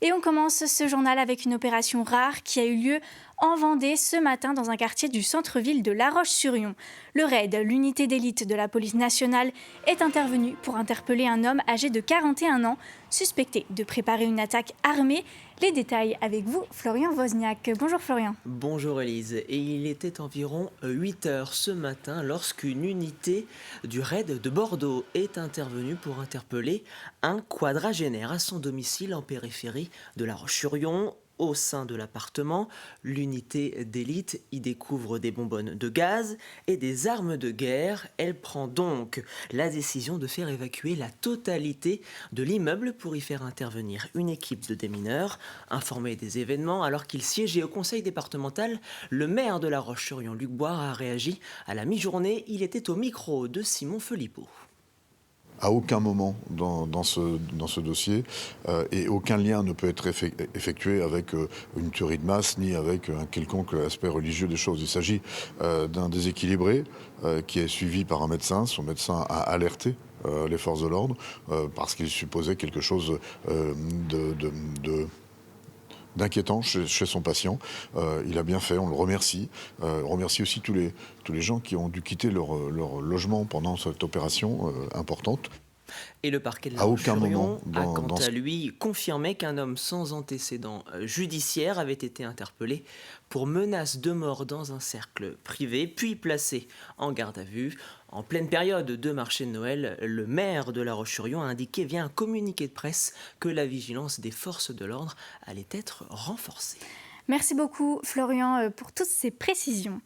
Et on commence ce journal avec une opération rare qui a eu lieu en Vendée ce matin dans un quartier du centre-ville de La Roche-sur-Yon. Le RAID, l'unité d'élite de la police nationale, est intervenu pour interpeller un homme âgé de 41 ans, suspecté de préparer une attaque armée. Les détails avec vous, Florian Wozniak. Bonjour Florian. Bonjour Elise, et il était environ 8 heures ce matin lorsqu'une unité du RAID de Bordeaux est intervenue pour interpeller un quadragénaire à son domicile en périphérie de La Roche-sur-Yon. Au sein de l'appartement, l'unité d'élite y découvre des bonbonnes de gaz et des armes de guerre. Elle prend donc la décision de faire évacuer la totalité de l'immeuble pour y faire intervenir une équipe de démineurs. Informé des événements, alors qu'il siégeait au conseil départemental, le maire de La Roche-sur-Yon, Luc Boire, a réagi à la mi-journée. Il était au micro de Simon Philippot. À aucun moment dans ce dossier, et aucun lien ne peut être effectué avec une tuerie de masse ni avec un quelconque aspect religieux des choses. Il s'agit d'un déséquilibré qui est suivi par un médecin. Son médecin a alerté les forces de l'ordre parce qu'il supposait quelque chose d'inquiétant chez son patient. Il a bien fait, on le remercie. On remercie aussi tous les gens qui ont dû quitter leur logement pendant cette opération importante. Et le parquet de La À aucun moment Roche-sur-Yon a quant à lui confirmé qu'un homme sans antécédent judiciaire avait été interpellé pour menace de mort dans un cercle privé, puis placé en garde à vue. En pleine période de marché de Noël, le maire de La Roche-sur-Yon a indiqué via un communiqué de presse que la vigilance des forces de l'ordre allait être renforcée. Merci beaucoup Florian pour toutes ces précisions.